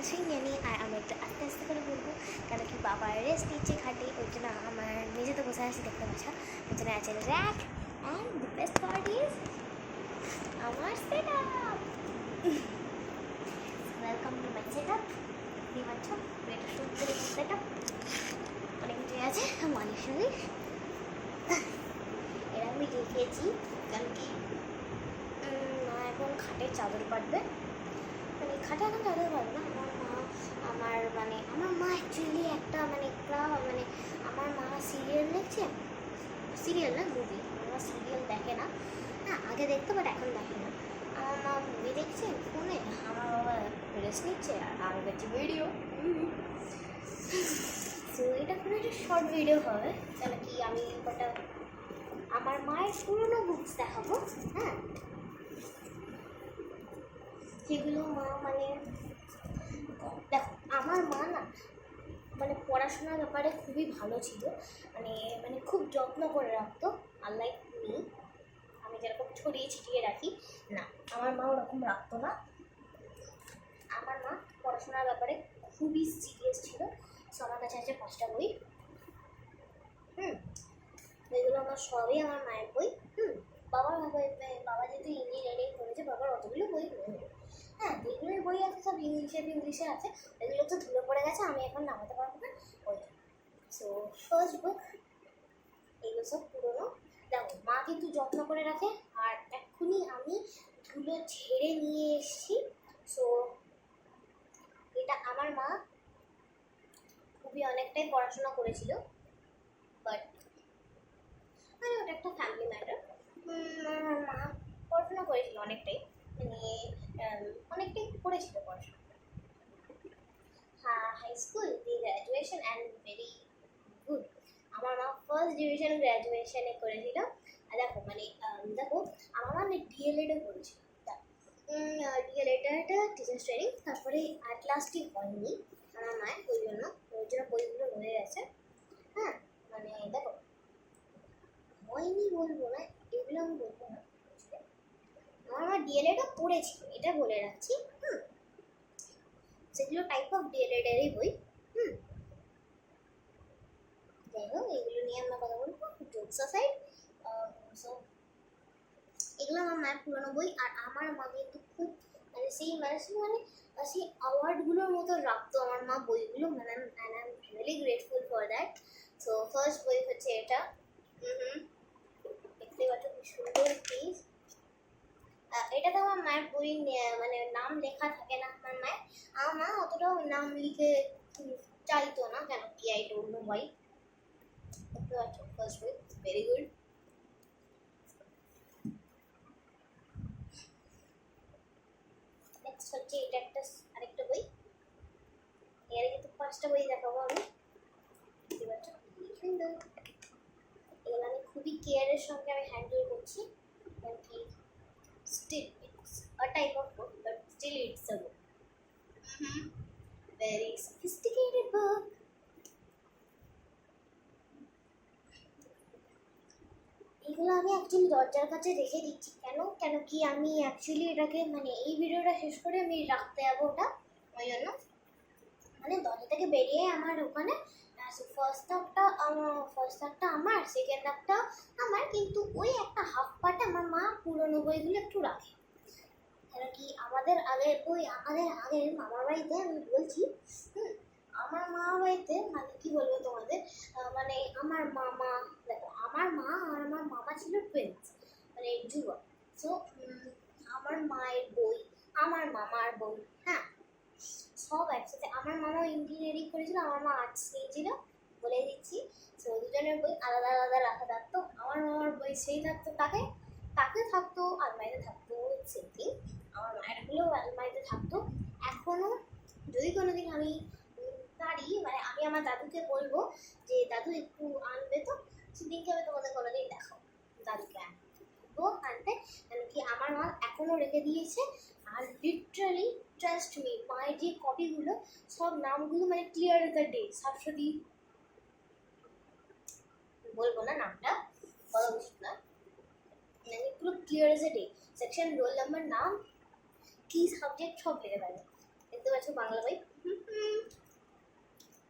বলছি জানি, আর আমি একটু আস্তে আস্তে করে বলবো, কেন কি বাবার রেস্ট নিচ্ছে খাটে, ওই জন্য আমার মেঝেতে বসে আছি, দেখতে পাচ্ছ। ওই জন্য আছে rack, and the best part is আমার setup. Welcome to my setup. দেখতেই পাচ্ছ এটা সুন্দর সেট আপ, অনেক কিছুই আছে, অনেক সুন্দর। এরা আমি রেখেছি কারণ কি মা এখন খাটের চাদর পাতবে, মানে খাটে এখন চাদর পাতবে না। আমার মা অ্যাকচুয়ালি একটা আমার মা সিরিয়াল দেখছে, সিরিয়াল না মুভি, আমার মা সিরিয়াল দেখে না, হ্যাঁ আগে দেখতো বাট এখন দেখে না। আমার মা মুভি দেখছে ফোনে, আমার বাবা রেস্ট নিচ্ছে, আর আমি দেখছি ভিডিও। তো এটা কোনো একটা শর্ট ভিডিও হবে, কেন কি আমি কটা আমার মায়ের পুরোনো বুকস দেখাবো, হ্যাঁ যেগুলো মা দেখো আমার মা না পড়াশোনার ব্যাপারে খুবই ভালো ছিল, খুব যত্ন করে রাখতো, আনলাইক মি, আমি যেরকম ছড়িয়ে ছিটিয়ে রাখি না, আমার মা ওরকম রাখতো না। আমার মা পড়াশোনার ব্যাপারে খুবই সিরিয়াস ছিল। সো আমার কাছে আছে 5টা বই, এগুলো আমার সবই আমার মায়ের বই। বাবা যেহেতু ইঞ্জিনিয়ারিং করেছে, বাবার অতগুলো বই নেই, হ্যাঁ যেগুলো বই আছে সব ইংলিশে আছে, এগুলো তো ধুলো পড়ে গেছে, আমি এখন নামাতে পারবো না ওই। সো ফার্স্ট বুক, এগুলো সব পুরোনো। দেখো মা কিন্তু যত্ন করে রাখে, আর এক্ষুনি আমি ধুলো ঝেড়ে নিয়ে এসেছি। সো এটা আমার মা খুবই অনেকটাই পড়াশোনা করেছিল, বাট ওটা একটা ফ্যামিলি ম্যাটার। আমার মা পড়াশোনা করেছিল অনেকটাই, অনেকটাই করেছিল পড়াশোনা, হ্যাঁ হাই স্কুল দিয়ে গ্র্যাজুয়েশন অ্যান্ড ভেরি গুড। আমার মা ফার্স্ট ডিভিশন গ্র্যাজুয়েশনে করেছিল। আর দেখো আমার মা ডিএলএডও করেছিল, ডিএলএডটা একটা টিচার্স ট্রেনিং, তারপরে অ্যাট লাস্টই হয়নি আমার মায়ের, ওই জন্য বইগুলো রয়ে গেছে। হ্যাঁ দেখো হয়নি বলবো না, এগুলো আমি বলবো না, আমার মা ডিএলএডও পড়েছিল, এটা বলে রাখছি। সেগুলো টাইপ অফ ডিএলএডেরই বই। যাই হোক এগুলো নিয়ে আমরা কথা বলবো, জোকস অ্যাসাইড। সো এগুলো আমার মায়ের পুরোনো বই, আর আমার মা কিন্তু খুব সেই অ্যাওয়ার্ডগুলোর মতো রাখতো আমার মা বইগুলো, and I am really grateful for that. So first বই হচ্ছে এটা, দেখতে পাচ্ছ খুব সুন্দর পিস। এটাতে আমার মায়ের বই নাম লেখা থাকে না, আমার মা অতটাও নাম লিখে চাইতো না, কেন কি আই ডোন্ট নো হোয়াই। দেখতে পাচ্ছ ফার্স্ট বই, ভেরি গুড। নেক্সট হচ্ছে এটা একটা আরেকটা বই, এর কিন্তু 5টা বই দেখাবো আমি, দেখতে পাচ্ছ সুন্দর। এগুলো আমি খুবই কেয়ারের সঙ্গে আমি হ্যান্ডেল করছি, কারণ কি still it's a type of book, but still it's a book. Very sophisticated book. এগুলো আমি অ্যাকচুয়ালি দরজার কাছে রেখে দিচ্ছি, কেন কি আমি অ্যাকচুয়ালি এটাকে এই ভিডিওটা শেষ করে আমি রাখতে যাবো ওটা, ওই জন্য দরজা থেকে বেরিয়ে আমার ওখানে ফার্স্ট হাফটা আমার, সেকেন্ড হাফটা আমার, কিন্তু ওই একটা হাফ পার্টে আমার মা পুরোনো বইগুলো একটু রাখে, কেন কি আমাদের আগের মামার বাড়িতে আমি বলছি, আমার মামার বাড়িতে কি বলবো তোমাদের, আমার মামা, দেখো আমার মা আর আমার মামা ছিল টুইন্স, যুবক। সো আমার মায়ের বই, আমার মামার বই, হ্যাঁ সব একসাথে। আমার মামা ইঞ্জিনিয়ারিং করেছিল, আমার মা আর্টস নিয়েছিল, বলে দিচ্ছি। সো দুজনের বই আলাদা আলাদা রাখা থাকতো, আমার মামার বই সেই থাকতো তাকে থাকতো, আলমারিতে থাকতো সেম থিং, আমার মায়েরগুলো আলমারিতে থাকতো। এখনও যদি কোনোদিন আমি পারি, আমি আমার দাদুকে বলবো যে দাদু একটু আনবে, তো সেদিনকে আমি তোমাদের কোনোদিন দেখাবো দাদুকে আনতে, কেন কি আমার মা এখনও রেখে দিয়েছে। আর লিটারালি ট্রাস্ট মি, মায়ের যে কপিগুলো সব নামগুলো ক্লিয়ার দ্য ডে, শাশ্বতী বলবো না নামটা, বলা উচিত না, পুরো clear as a day, section, roll number, নাম, কি সাবজেক্ট সব লেগে থাকে, দেখতে পারছো বাংলা বই।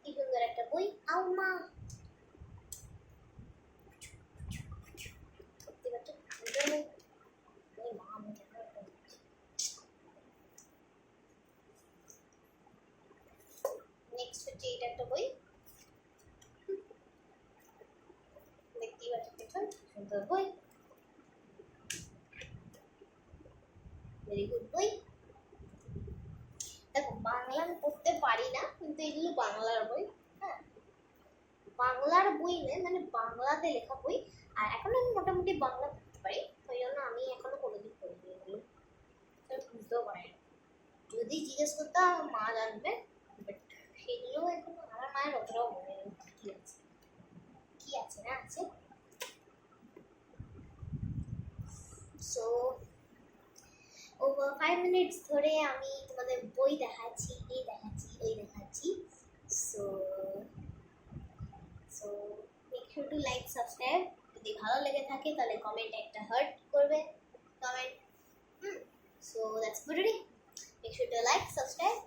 কি সুন্দর একটা বই। আও মা, দেখতে পাচ্ছো সুন্দর বই। ওই মা, আমি কেন এটা দিচ্ছি? নেক্সট হচ্ছে এটা একটা বই, দেখতেই পাচ্ছো পেছন, সুন্দর বই, ভেরি গুড বই। দেখো বাংলা আমি পড়তে পারি না, কিন্তু এগুলো বাংলার বই। হ্যাঁ, বাংলার বই নয়, মানে বাংলাতে লেখা বই। আর এখন আমি মোটামুটি বাংলা পড়তে পারি, ওই জন্য আমি এখনো কোনোদিন পড়িনি এগুলো, বুঝতেও পারি না। যদি জিজ্ঞেস করতাম আমার মা জানবে, বাট সেগুলো এখন আমার মায়ের অতটাও মনে নেই কি আছে, কি আছে না আছে। সো ওভার 5 মিনিটস ধরে আমি তোমাদের বই দেখাচ্ছি, এই দেখাচ্ছি, ওই দেখাচ্ছি। So so make sure to like subscribe. যদি ভালো লেগে থাকে তাহলে কমেন্টে একটা হার্ট করবে, comment. So that's good. Make sure to like subscribe.